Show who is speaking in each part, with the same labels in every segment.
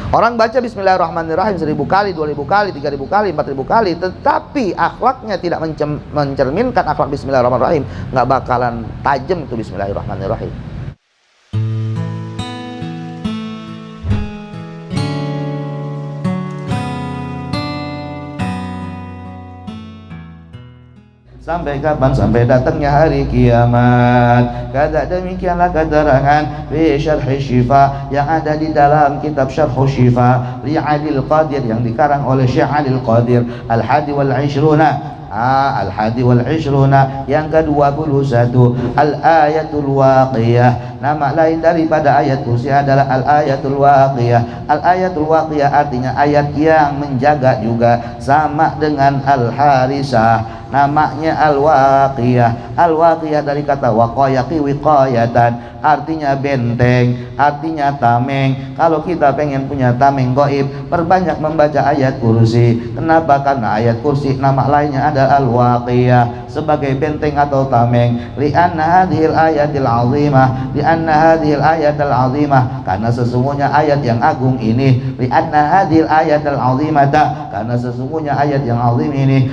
Speaker 1: Orang baca Bismillahirrahmanirrahim 1000 kali, 2000 kali, 3000 kali, 4000 kali, tetapi akhlaknya tidak mencerminkan akhlak Bismillahirrahmanirrahim, nggak bakalan tajam itu Bismillahirrahmanirrahim. Sampai kapan? Sampai datangnya hari kiamat. Kata demikianlah keterangan fi syarh syifa yang ada di dalam kitab syarh syifa li Adil Qadir yang dikarang oleh Syekh Adil Qadir al-hadi wal 'ishruna. Al-hadi wal 'ishruna yang ke-21 al-ayatul waqiyah. Nama lain daripada ayat kursi adalah al-ayatul waqiyah. Al-ayatul waqiyah artinya ayat yang menjaga juga, sama dengan al-harisah. Namanya al-waqiyah. Al-waqiyah dari kata waqayaqi wiqayatan, artinya benteng, artinya tameng. Kalau kita pengen punya tameng gaib, perbanyak membaca ayat kursi. Kenapa? Karena ayat kursi nama lainnya ada al-waqiyah, sebagai benteng atau tameng. Li'anna hadhil ayatil azimah, li'anna hadhil ayatil azimah, karena sesungguhnya ayat yang agung ini. Li'anna hadhil ayatil azimata, karena sesungguhnya ayat yang azim ini.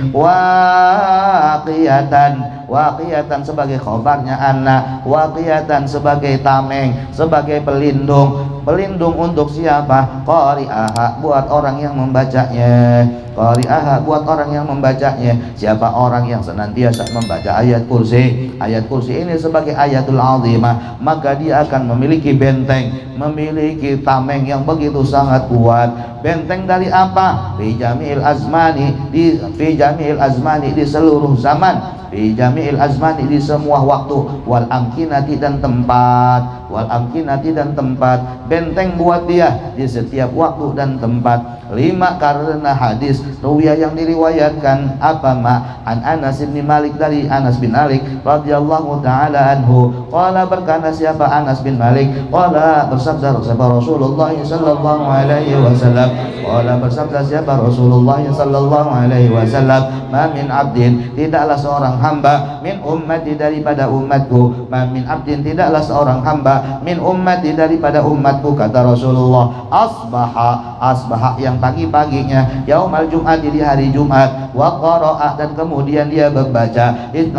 Speaker 1: Waqiyatan, waqiyatan sebagai khabarnya anna, waqiyatan sebagai tameng, sebagai pelindung. Pelindung untuk siapa? Qari'aha, buat orang yang membacanya. Qari'aha, buat orang yang membacanya. Siapa orang yang senantiasa membaca ayat kursi? Ayat kursi ini sebagai ayatul azimah, maka dia akan memiliki benteng, memiliki tameng yang begitu sangat kuat. Benteng dari apa? Fi jami'il azmani, fi jami'il azmani, di seluruh zaman. Fi jami'il azmani, di semua waktu. Wal amkinati, dan tempat. Wal amkinati, dan tempat. Benteng buat dia di setiap waktu dan tempat. 5, karena hadis ruwiyah yang diriwayatkan apa ma an Anas bin Malik, dari Anas bin Malik radhiyallahu taala anhu. Qala, berkata siapa Anas bin Malik, qala bersabda Rasulullah sallallahu alaihi wasallam, qala bersabda siapa Rasulullah sallallahu alaihi wasallam, ma min abdin, tidaklah seorang hamba, min ummati, daripada umatku, ma min abdin, tidaklah seorang hamba, min ummati, daripada umatku, kata Rasulullah, asbaha yang pagi-paginya, yaumal jum'ati, di hari Jumat, wa qara'a, dan kemudian dia membaca 12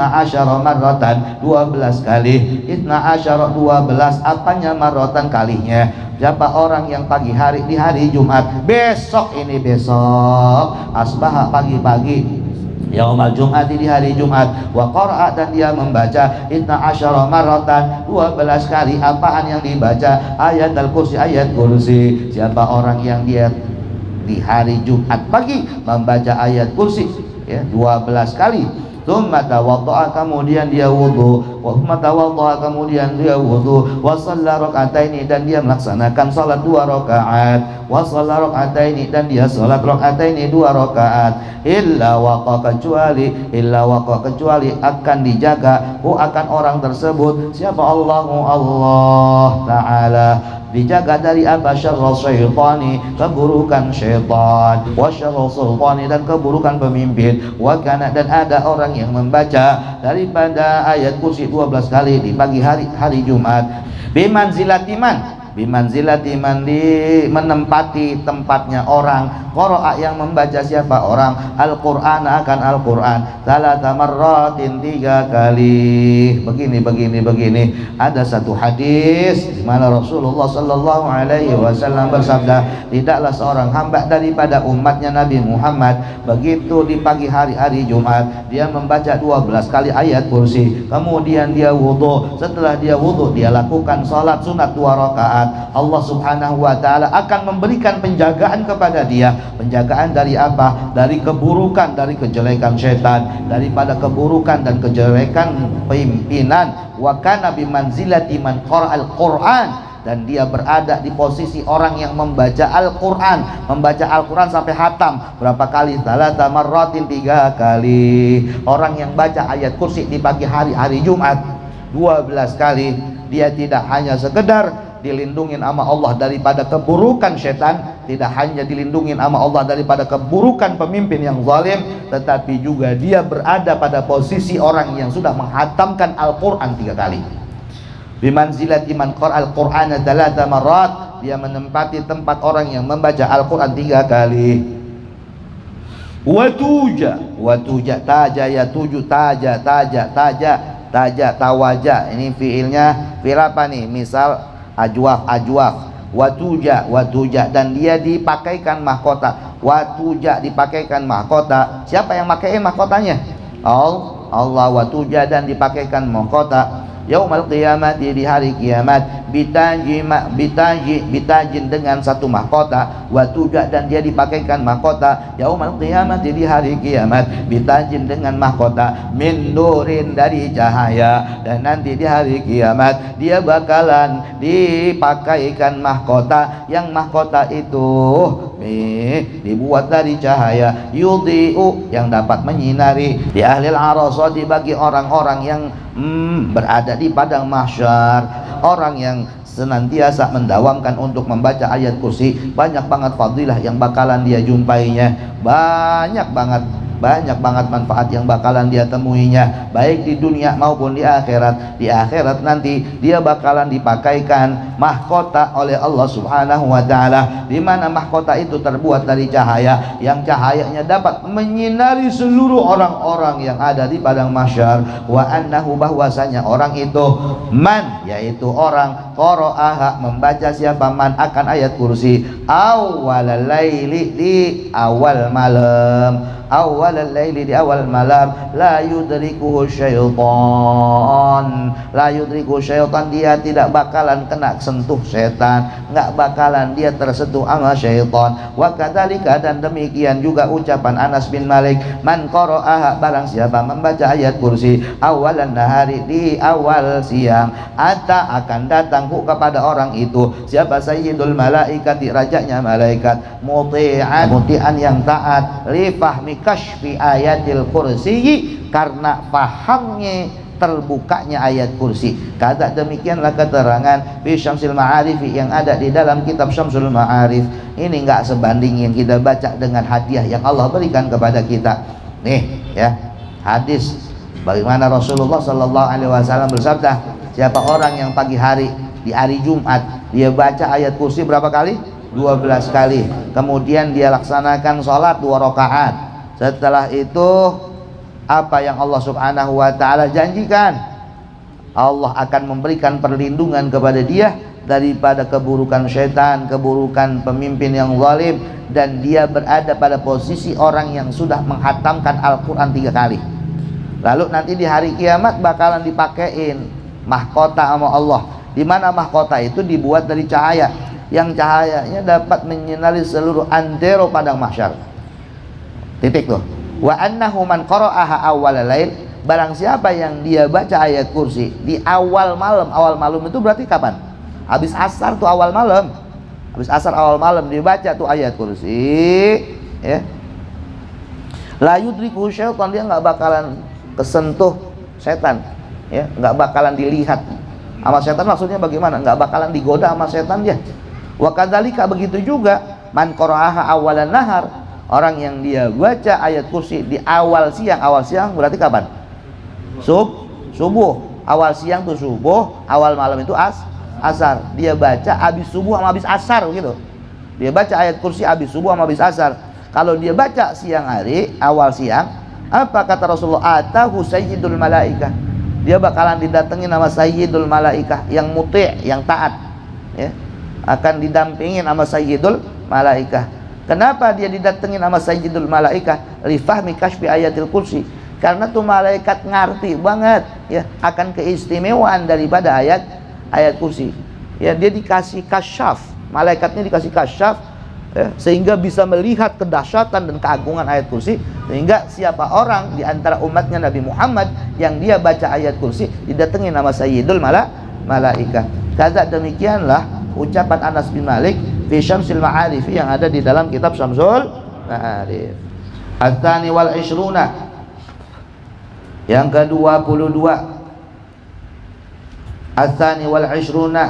Speaker 1: marratan, 12 kali. 12 apanya? Marratan, kalinya. Siapa orang yang pagi hari di hari Jumat, besok ini, besok asbaha, pagi-pagi, yaumal jum'ati, di hari Jumat, wa qara'a, dan dia membaca 12 marratan, 12 kali. Apaan yang dibaca? Ayat al-kursi, ayat kursi. Siapa orang yang dia di hari Jumat pagi membaca ayat kursi ya 12 kali. Tsumma tawaddaa, kemudian dia wudu, wa tsumma tawaddaa, kemudian dia wudu, wa shalla raka'ataini, dan dia melaksanakan salat 2 rakaat, wa shalla raka'ataini, dan dia salat raka'ataini 2 rakaat. Illa waqa, kecuali akan dijaga akan orang tersebut siapa? Allah Ta'ala, dijaga dari apa? Syarra syaitani, keburukan syaitan, wa syarra sultani, dan keburukan pemimpin. Wa kana, dan ada orang yang membaca daripada ayat kursi 12 kali di pagi hari Jumat. Bimanzilatiman, bimanzilatiman, di menempati tempatnya orang qara'a, yang membaca siapa? Orang Al-Qur'an, akan Al-Qur'an, salata marratin, 3 kali. Begini. Ada satu hadis di mana Rasulullah sallallahu alaihi wasallam bersabda, tidaklah seorang hamba daripada umatnya Nabi Muhammad begitu di pagi hari Jumat dia membaca 12 kali ayat kursi, kemudian dia wudu. Setelah dia wudu, dia lakukan salat sunat 2 rakaat. Allah Subhanahu wa taala akan memberikan penjagaan kepada dia. Penjagaan dari apa? Dari keburukan, dari kejelekan setan, daripada keburukan dan kejelekan pimpinan. Wa kana bimanzilati man qara'al Qur'an, dan dia berada di posisi orang yang membaca Al-Qur'an, sampai hatam. Berapa kali? Salata marratin, 3 kali. Orang yang baca ayat kursi di pagi hari Jumat 12 kali, dia tidak hanya sekedar dilindungin sama Allah daripada keburukan setan, tidak hanya dilindungin sama Allah daripada keburukan pemimpin yang zalim, tetapi juga dia berada pada posisi orang yang sudah menghatamkan Al-Qur'an 3 kali. Bimanzilati man qara'al Qur'ana 3 marrat, dia menempati tempat orang yang membaca Al-Quran 3 kali. Watuja taja ya tuju taja tawaja. Ini fiilnya fiil apa nih? Misal ajwaf watuja dan dia dipakaikan mahkota. Watuja dipakaikan mahkota. Siapa yang pakaiin mahkotanya? Allah. Watuja dan dipakaikan mahkota yaumal qiyamati, di hari kiamat, bitajin dengan satu mahkota. Watuja dan dia dipakaikan mahkota yaumal qiyamati, di hari kiamat, bitajin dengan mahkota min nurin, dari cahaya. Dan nanti di hari kiamat dia bakalan dipakaikan mahkota, yang mahkota itu dibuat dari cahaya, yudhi'u, yang dapat menyinari, di ahli al-arasati, bagi orang-orang yang berada di padang mahsyar, orang yang senantiasa mendawamkan untuk membaca ayat kursi. Banyak banget fadilah yang bakalan dia jumpainya, banyak banget manfaat yang bakalan dia temuinya, baik di dunia maupun di akhirat. Di akhirat nanti dia bakalan dipakaikan mahkota oleh Allah Subhanahu wa Ta'ala, di mana mahkota itu terbuat dari cahaya, yang cahayanya dapat menyinari seluruh orang-orang yang ada di padang mahsyar. Wa annahu, bahwasanya orang itu man, yaitu orang qara'aha, membaca siapa man akan ayat kursi, awwal laili, di awal malam, awal laili, di awal malam, la yudrikuhu syaitan, dia tidak bakalan kena sentuh setan, nggak bakalan dia tersentuh sama syaitan. Wa kadzalika, dan demikian juga ucapan Anas bin Malik, man qara'aha, barang siapa membaca ayat kursi awalan nahari, di awal siang, ata, akan datang kepada orang itu siapa? Sayyidul malaikati, rajanya malaikat, muti'an yang taat, li fahmi kashfi ayatil kursi, karena pahamnya terbukanya ayat kursi. Kata demikianlah keterangan fi Syamsul Ma'arif, yang ada di dalam kitab Syamsul Ma'arif. Ini enggak sebanding yang kita baca dengan hadiah yang Allah berikan kepada kita. Nih ya, hadis bagaimana Rasulullah sallallahu alaihi wasallam bersabda, siapa orang yang pagi hari di hari Jumat dia baca ayat kursi berapa kali? 12 kali. Kemudian dia laksanakan sholat 2 rakaat. Setelah itu apa yang Allah Subhanahu wa Ta'ala janjikan? Allah akan memberikan perlindungan kepada dia daripada keburukan syaitan, keburukan pemimpin yang zalim, dan dia berada pada posisi orang yang sudah menghatamkan Al-Quran 3 kali. Lalu nanti di hari kiamat bakalan dipakein mahkota sama Allah, di mana mahkota itu dibuat dari cahaya, yang cahayanya dapat menyinari seluruh antero padang mahsyar. Titik tuh. Wa annahu man qara'aha awwal lail, barang siapa yang dia baca ayat kursi di awal malam. Awal malam itu berarti kapan? Habis asar tuh awal malam. Habis asar awal malam dibaca tuh ayat kursi, ya. La yudriku syaitan, dia enggak bakalan kesentuh setan, ya, enggak bakalan dilihat sama setan. Maksudnya bagaimana? Enggak bakalan digoda sama setan dia. Wa kadzalika, begitu juga man qara'aha awalan nahar, orang yang dia baca ayat kursi di awal siang. Awal siang berarti kapan? Subuh. Awal siang tuh subuh, awal malam itu asar. Dia baca habis subuh sama habis asar gitu. Dia baca ayat kursi habis subuh sama habis asar. Kalau dia baca siang hari, awal siang, apa kata Rasulullah? Atahu sayyidul malaikah, dia bakalan didatengin sama sayyidul malaikah, yang muti', yang taat, ya. Akan didampingin sama sayyidul malaikah. Kenapa dia didatengin sama sayyidul malaikah? Li fahmi kashfi ayatil kursi, karena tuh malaikat ngerti banget, ya, akan keistimewaan daripada ayat kursi. Ya, dia dikasih kasyaf, malaikatnya dikasih kasyaf, ya, sehingga bisa melihat kedahsyatan dan keagungan ayat kursi. Sehingga siapa orang di antara umatnya Nabi Muhammad yang dia baca ayat kursi didatengin sama sayyidul malaikah. Kata demikianlah ucapan Anas bin Malik fi Syamsul Ma'arif, yang ada di dalam kitab Syamsul Ma'arif. At-tsani wal 'ishruna, yang ke-22. At-tsani wal 'ishruna,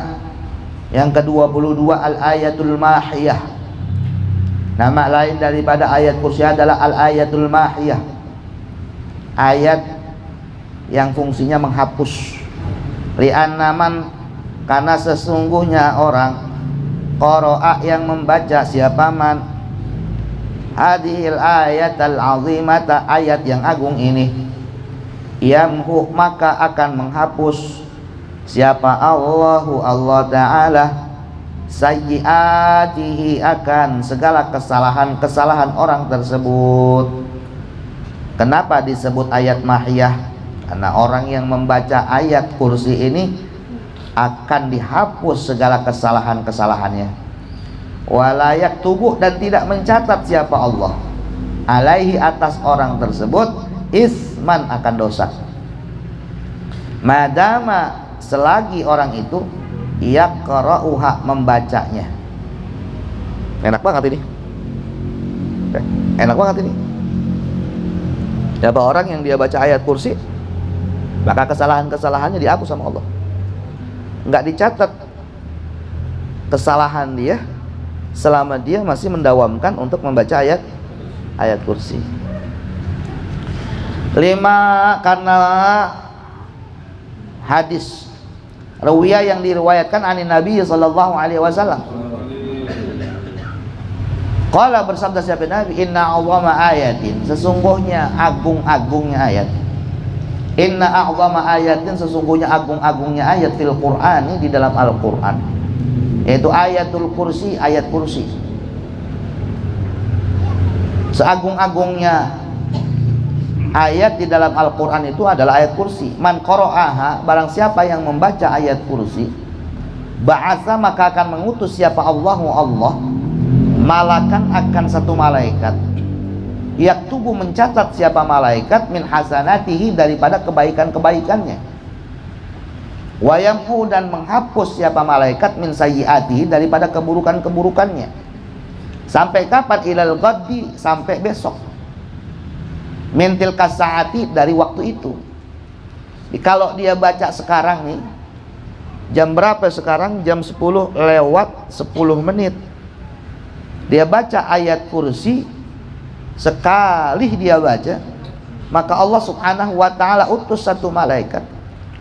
Speaker 1: yang ke-22, al-ayatul mahiyah. Nama lain daripada ayat kursi adalah al-ayatul mahiyah, ayat yang fungsinya menghapus. Li'anna man, karena sesungguhnya orang qara'a yang membaca siapa man hadhil ayatal azimata ayat yang agung ini yamhu maka akan menghapus siapa Allahu Allah Ta'ala sayyiatihi akan segala kesalahan-kesalahan orang tersebut. Kenapa disebut ayat mahiyah? Karena orang yang membaca ayat kursi ini akan dihapus segala kesalahan-kesalahannya. Walayak tubuh dan tidak mencatat siapa Allah alaihi atas orang tersebut isman akan dosa. Madama selagi orang itu yaqra'uha membacanya. Enak banget ini. Enak banget ini. Siapa orang yang dia baca ayat kursi, maka kesalahan-kesalahannya dihapus sama Allah. Enggak dicatat kesalahan dia selama dia masih mendawamkan untuk membaca ayat kursi. 5 karena hadis rawiyah yang diriwayatkan ani Nabi sallallahu alaihi wasallam. Qala bersabda siapa Nabi, inna a'zama ayatin, sesungguhnya agung-agungnya ayat. Inna a'zama ayatin, sesungguhnya agung-agungnya ayat fil Qur'ani di dalam Al-Qur'an, yaitu ayatul kursi, ayat kursi. Seagung-agungnya ayat di dalam Al-Quran itu adalah ayat kursi. Man qara'aha, barang siapa yang membaca ayat kursi, ba'atha maka akan mengutus siapa Allahu Allah malakan akan satu malaikat, yaktubu mencatat siapa malaikat min hasanatihi daripada kebaikan-kebaikannya, wayamhu dan menghapus siapa malaikat min sayyiatihi daripada keburukan-keburukannya. Sampai kapan? Ilal ghaddi, sampai besok. Mintil kasaati, dari waktu itu. Jadi, kalau dia baca sekarang nih, jam berapa sekarang? Jam 10 lewat 10 menit. Dia baca ayat kursi, sekali dia baca, maka Allah subhanahu wa ta'ala utus satu malaikat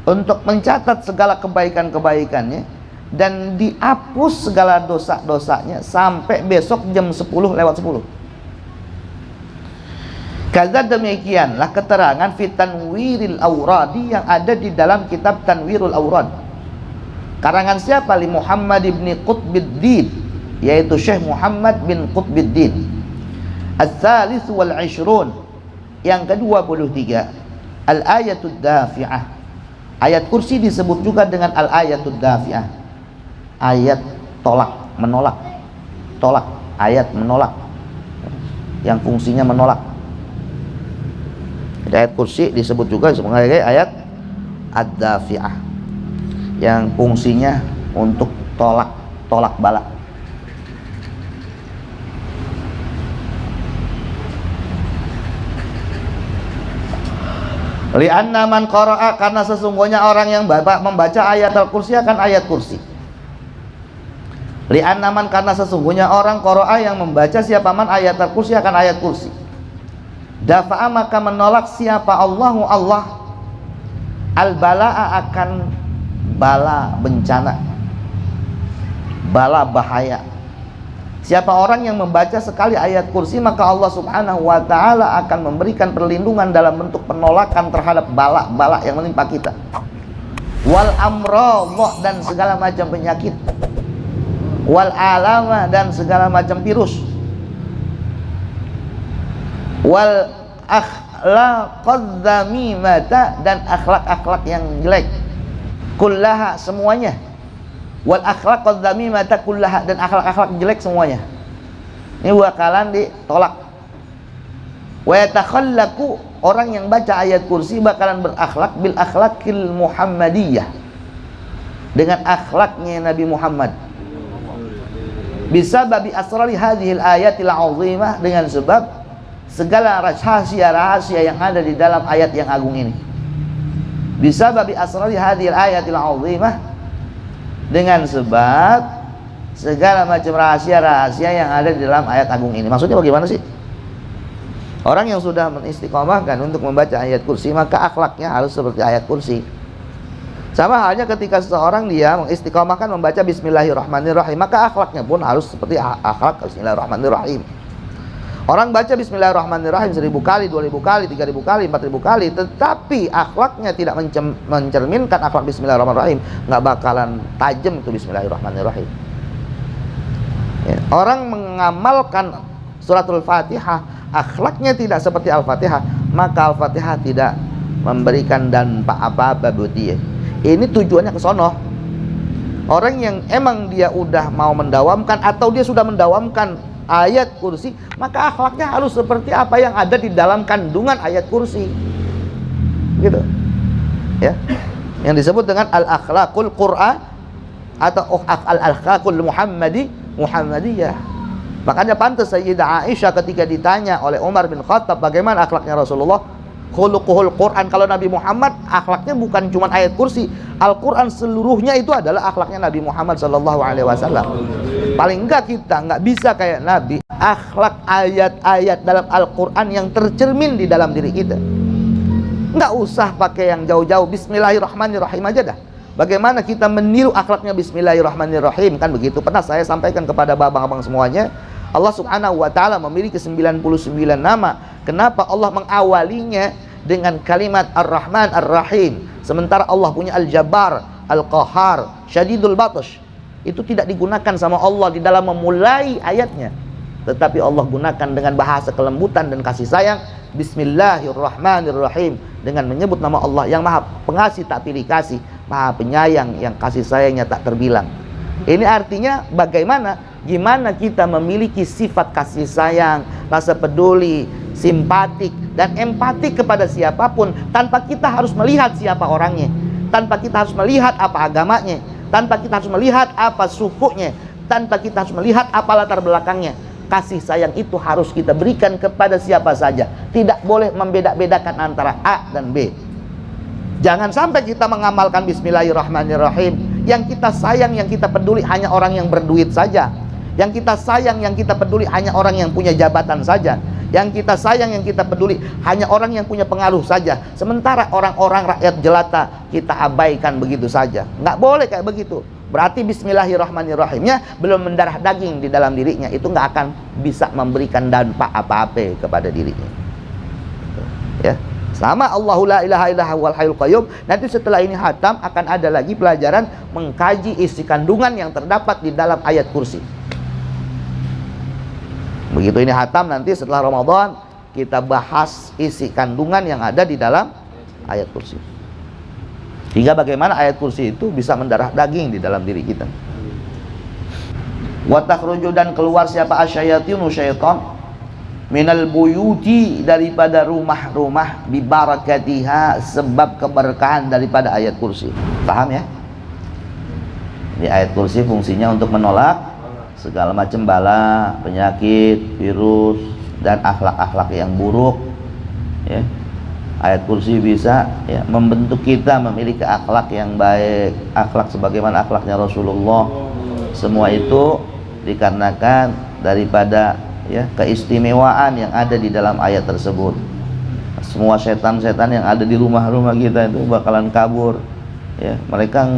Speaker 1: untuk mencatat segala kebaikan-kebaikannya dan dihapus segala dosa-dosanya sampai besok jam 10 lewat 10. Kaza demikianlah keterangan fi Tanwirul Awradi yang ada di dalam kitab Tanwirul Awrad. Karangan siapa? Li Muhammad ibn Qutbiddin, yaitu Syekh Muhammad bin Qutbiddin. Al-Thalith wal 20, yang ke-23, Al-Ayatud Dafi'ah. Ayat kursi disebut juga dengan Al-Ayatud Dafi'ah, ayat tolak, menolak. Tolak, ayat menolak, yang fungsinya menolak. Jadi ayat kursi disebut juga sebagai ayat ad-dafi'ah, yang fungsinya untuk tolak bala. Li'anna man qara'a, karena sesungguhnya orang yang membaca ayat al-kursi akan ayat kursi. Li'anna man, karena sesungguhnya orang qara'a yang membaca siapa man ayat al-kursi akan ayat kursi. Dafa'a maka menolak siapa Allahu Allah al-bala'a akan bala bencana, bala bahaya. Siapa orang yang membaca sekali ayat kursi, maka Allah subhanahu wa ta'ala akan memberikan perlindungan dalam bentuk penolakan terhadap bala-bala yang menimpa kita. Wal amradh, dan segala macam penyakit. Wal alama, dan segala macam virus. Wal akhlaqadz dzamimata, dan akhlak-akhlak yang jelek. Kullaha, semuanya. Wal akhlaqadz dzamimata kullaha, dan akhlak-akhlak jelek semuanya. Ini bakalan ditolak. Wa yatakhallaqu, orang yang baca ayat kursi bakalan berakhlak bil akhlaqil muhammadiyah, dengan akhlaknya Nabi Muhammad. Bisa babi asrari hadhil ayatil azimah, dengan sebab segala rahasia-rahasia yang ada di dalam ayat yang agung ini. Bisa babi asrari hadhil ayatil azimah, dengan sebab segala macam rahasia-rahasia yang ada di dalam ayat agung ini. Maksudnya bagaimana sih? Orang yang sudah menistiqomahkan untuk membaca ayat kursi, maka akhlaknya harus seperti ayat kursi. Sama halnya ketika seseorang dia mengistiqomahkan membaca Bismillahirrahmanirrahim, maka akhlaknya pun harus seperti akhlak Bismillahirrahmanirrahim. Orang baca Bismillahirrahmanirrahim 1000 kali, 2000 kali, 3000 kali, 4000 kali, tetapi akhlaknya tidak mencerminkan akhlak Bismillahirrahmanirrahim, nggak bakalan tajam itu Bismillahirrahmanirrahim. Ya. Orang mengamalkan suratul Fatihah, akhlaknya tidak seperti Al-Fatihah, maka Al-Fatihah tidak memberikan dampak apa-apa buat dia. Ini tujuannya ke sono. Orang yang emang dia udah mau mendawamkan atau dia sudah mendawamkan ayat kursi, maka akhlaknya harus seperti apa yang ada di dalam kandungan ayat kursi. Gitu. Ya. Yang disebut dengan al-akhlaqul Qur'an atau al-akhlaqul Muhammadiyah. Makanya pantas Sayyidah Aisyah ketika ditanya oleh Umar bin Khattab bagaimana akhlaknya Rasulullah, khuluquhul Quran, kalau Nabi Muhammad akhlaknya bukan cuma ayat kursi, Al-Quran seluruhnya itu adalah akhlaknya Nabi Muhammad SAW. Paling enggak kita enggak bisa kayak Nabi, akhlak ayat-ayat dalam Al-Quran yang tercermin di dalam diri kita. Enggak usah pakai yang jauh-jauh, Bismillahirrahmanirrahim aja dah. Bagaimana kita meniru akhlaknya Bismillahirrahmanirrahim, kan begitu. Pernah saya sampaikan kepada abang-abang semuanya, Allah Subhanahu wa ta'ala memiliki 99 nama. Kenapa Allah mengawalinya dengan kalimat Ar-Rahman Ar-Rahim, sementara Allah punya Al-Jabbar, Al-Qahar, Syadidul Batash? Itu tidak digunakan sama Allah di dalam memulai ayatnya, tetapi Allah gunakan dengan bahasa kelembutan dan kasih sayang, Bismillahirrahmanirrahim, dengan menyebut nama Allah yang maha pengasih tak pilih kasih, maha penyayang yang kasih sayangnya tak terbilang. Ini artinya gimana kita memiliki sifat kasih sayang, rasa peduli, simpatik dan empatik kepada siapapun, tanpa kita harus melihat siapa orangnya, tanpa kita harus melihat apa agamanya, tanpa kita harus melihat apa sukunya, tanpa kita harus melihat apa latar belakangnya. Kasih sayang itu harus kita berikan kepada siapa saja, tidak boleh membeda-bedakan antara A dan B. Jangan sampai kita mengamalkan Bismillahirrahmanirrahim, yang kita sayang, yang kita peduli hanya orang yang berduit saja, yang kita sayang, yang kita peduli hanya orang yang punya jabatan saja, yang kita sayang, yang kita peduli hanya orang yang punya pengaruh saja, sementara orang-orang rakyat jelata kita abaikan begitu saja. Nggak boleh kayak begitu. Berarti Bismillahirrahmanirrahimnya belum mendarah daging di dalam dirinya, itu nggak akan bisa memberikan dampak apa-apa kepada dirinya. Ya, sama Allahu la ilaha illa huwal hayyul qayyum. Nanti setelah ini hatam akan ada lagi pelajaran mengkaji isi kandungan yang terdapat di dalam ayat kursi. Begitu ini hatam, nanti setelah Ramadan kita bahas isi kandungan yang ada di dalam ayat kursi, hingga bagaimana ayat kursi itu bisa mendarah daging di dalam diri kita. Wa takhruju, dan keluar siapa asyayatinu syaitan, minal buyuti, daripada rumah-rumah, bi barakatiha, sebab keberkahan daripada ayat kursi. Paham ya? Di ayat kursi fungsinya untuk menolak segala macam bala, penyakit, virus, dan akhlak-akhlak yang buruk. Ya. Ayat kursi bisa ya membentuk kita memiliki akhlak yang baik, akhlak sebagaimana akhlaknya Rasulullah. Semua itu dikarenakan daripada ya keistimewaan yang ada di dalam ayat tersebut. Semua setan-setan yang ada di rumah-rumah kita itu bakalan kabur. Ya, mereka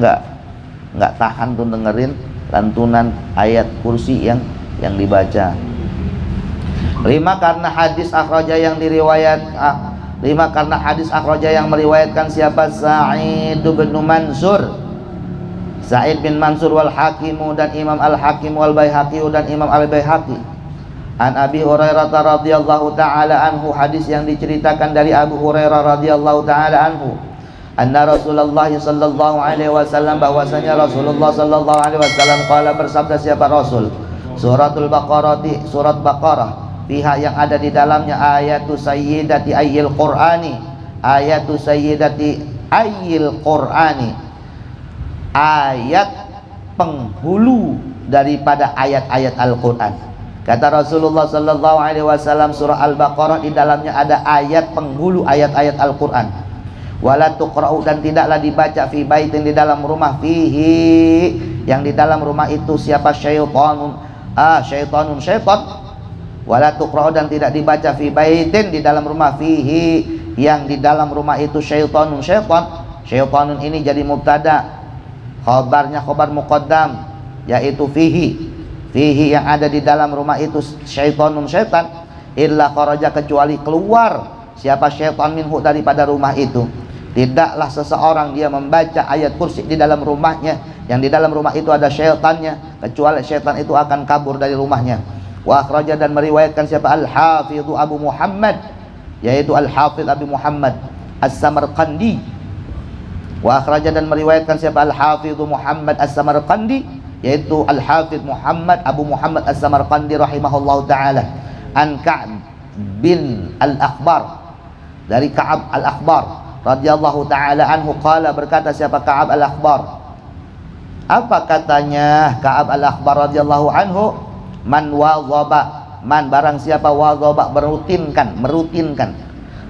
Speaker 1: nggak tahan tuh dengerin lantunan ayat kursi yang dibaca. 5, karena hadis akhraja yang karena hadis akhraja yang meriwayatkan siapa? Sa'id bin Mansur, Sa'id bin Mansur wal Hakimu, dan Imam Al-Hakim wal Baihaqi, dan Imam Al-Baihaqi. An Abi Hurairah radhiyallahu taala anhu, hadis yang diceritakan dari Abu Hurairah radhiyallahu taala anhu, anna Rasulullah sallallahu alaihi wasallam, bahwasanya Rasulullah sallallahu alaihi wasallam qala, bersabda siapa Rasul, suratul Baqarah, surat Baqarah, pihak yang ada di dalamnya ayatu sayyidati ayyil qur'ani, ayatu sayyidati ayyil qur'ani, ayat penghulu daripada ayat-ayat Al-Qur'an. Kata Rasulullah sallallahu alaihi wasallam, surah Al-Baqarah di dalamnya ada ayat penghulu ayat-ayat Al-Qur'an. Wala tuqra'u, dan tidaklah dibaca, fi baitin, di dalam rumah, fihi, yang di dalam rumah itu siapa? Syaitanun, syaitan. Wala tuqra'u, dan tidak dibaca, fi baitin, di dalam rumah, fihi, yang di dalam rumah itu syaitanun, syaitan. Syaitanun ini jadi mubtada, khabarnya khabar muqaddam, yaitu fihi yang ada di dalam rumah itu syaitanun syaitan, illa kharaja kecuali keluar siapa syaitan minhu daripada rumah itu. Tidaklah seseorang dia membaca ayat kursi di dalam rumahnya, yang di dalam rumah itu ada syaitannya, kecuali syaitan itu akan kabur dari rumahnya. Wa akhraja dan meriwayatkan siapa al-hafidhu Abu Muhammad, yaitu al-hafidh Abu Muhammad As-Samarqandi. Wa akhraja dan meriwayatkan siapa al-hafidhu Muhammad As-Samarqandi, yaitu al-hafidh Muhammad Abu Muhammad As-Samarqandi rahimahullahu taala, an Ka'b bin al-Akhbar, dari Ka'ab al-Akhbar radhiyallahu taala anhu, qala berkata siapa Ka'ab al-Akhbar. Apa katanya Ka'ab al-Akhbar radhiyallahu anhu? Man wadhaba, man barang siapa wadhaba merutinkan,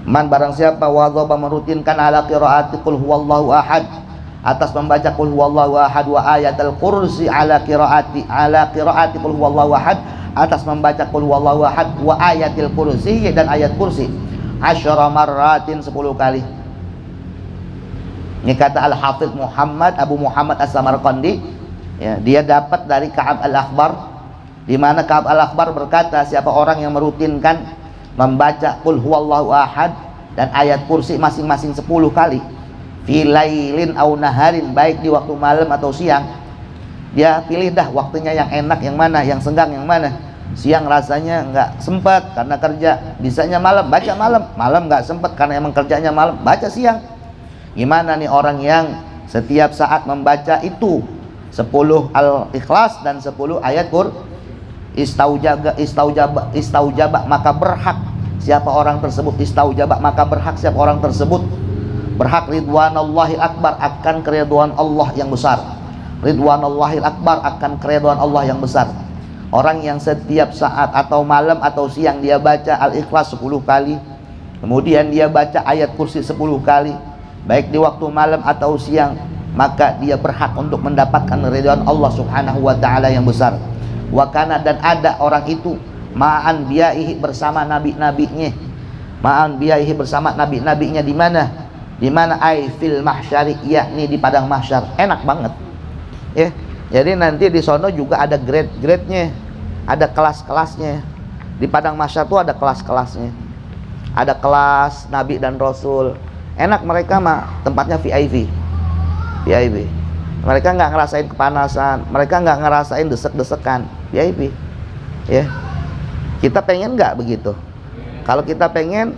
Speaker 1: man barang siapa wadhaba merutinkan ala qiraati qul huwallahu ahad, atas membaca qul huwallahu ahad, wa ayatul kursi ala qiraati qul huwallahu ahad, atas membaca qul huwallahu ahad, wa ayatil kursi dan ayat kursi, asyara marratin 10 kali. Ini kata Al-Hafidh Muhammad Abu Muhammad As-Samarqandi, ya, dia dapat dari Ka'ab al-Akhbar, di mana Ka'ab al-Akhbar berkata siapa orang yang merutinkan membaca qul huwallahu ahad dan ayat kursi masing-masing 10 kali, fi lailin au naharin, baik di waktu malam atau siang. Dia pilih dah waktunya yang enak yang mana, yang senggang yang mana. Siang rasanya nggak sempat karena kerja, bisanya malam, baca malam nggak sempat karena emang kerjanya malam, baca siang. Gimana nih orang yang setiap saat membaca itu 10 Al-Ikhlas dan 10 ayat istaujaba, maka berhak siapa orang tersebut, istaujaba maka berhak siapa orang tersebut, berhak ridwanallahi akbar, akan keridhaan Allah yang besar. Ridwanallahi akbar, akan keridhaan Allah yang besar. Orang yang setiap saat atau malam atau siang dia baca Al-Ikhlas 10 kali, kemudian dia baca ayat kursi 10 kali, baik di waktu malam atau siang, maka dia berhak untuk mendapatkan ridhaan Allah subhanahu wa ta'ala yang besar. Wa kana, dan ada orang itu ma'an biya'ihi, bersama nabi-nabinya, ma'an biya'ihi, bersama nabi-nabinya. Di mana? Di mana? Ai fil mahsyari, yakni di padang mahsyar. Enak banget ya. Jadi nanti di sono juga ada grade-grade-nya, ada kelas-kelasnya. Di padang mahsyar tuh ada kelas-kelasnya, ada kelas nabi dan rasul. Enak, mereka mah tempatnya VIP. Mereka nggak ngerasain kepanasan, mereka nggak ngerasain desek-desekan. VIP ya. Kita pengen nggak begitu? Kalau kita pengen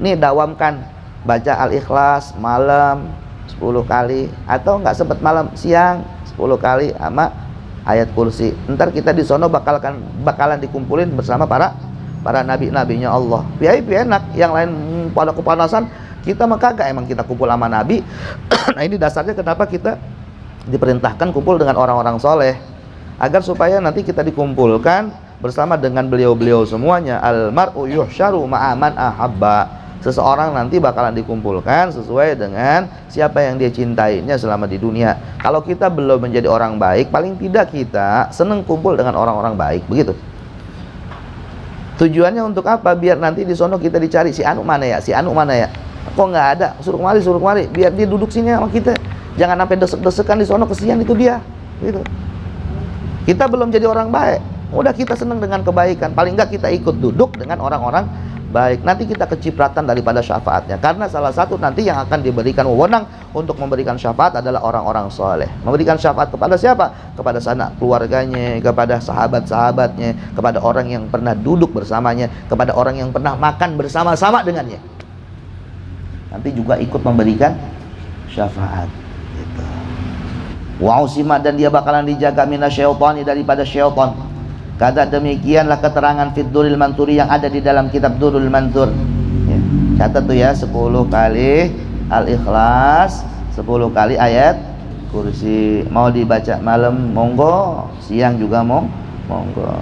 Speaker 1: nih, dawamkan baca Al-Ikhlas malam 10 kali, atau nggak sempat malam siang 10 kali sama ayat kursi. Ntar kita di sono bakalan dikumpulin bersama para nabi-nabinya Allah. VIP enak. Yang lain pada kepanasan, kita mah kagak, emang kita kumpul sama nabi. Nah ini dasarnya kenapa kita diperintahkan kumpul dengan orang-orang soleh, agar supaya nanti kita dikumpulkan bersama dengan beliau-beliau semuanya. Al-mar'u yuhsyaru ma'aman ahabba, seseorang nanti bakalan dikumpulkan sesuai dengan siapa yang dia cintainya selama di dunia. Kalau kita belum menjadi orang baik, paling tidak kita seneng kumpul dengan orang-orang baik, begitu. Tujuannya untuk apa? Biar nanti di sono kita dicari, si anu mana ya, kok nggak ada, suruh kemari, biar dia duduk sini sama kita. Jangan sampai desek-desekan di sono, kesian itu dia, gitu. Kita belum jadi orang baik, udah kita seneng dengan kebaikan, paling nggak kita ikut duduk dengan orang-orang baik. Nanti kita kecipratan daripada syafaatnya, karena salah satu nanti yang akan diberikan wewenang untuk memberikan syafaat adalah orang-orang soleh. Memberikan syafaat kepada siapa? Kepada sanak keluarganya, kepada sahabat-sahabatnya, kepada orang yang pernah duduk bersamanya, kepada orang yang pernah makan bersama-sama dengannya. Nanti juga ikut memberikan syafaat gitu. Wa usima, dan dia bakalan dijaga minasyaitani, daripada syaitan. Kata demikianlah keterangan fid Durrul Mansuri yang ada di dalam kitab Durrul Mansur ya. Catat tuh ya, 10 kali Al-Ikhlas, 10 kali ayat kursi. Mau dibaca malam monggo, siang juga monggo.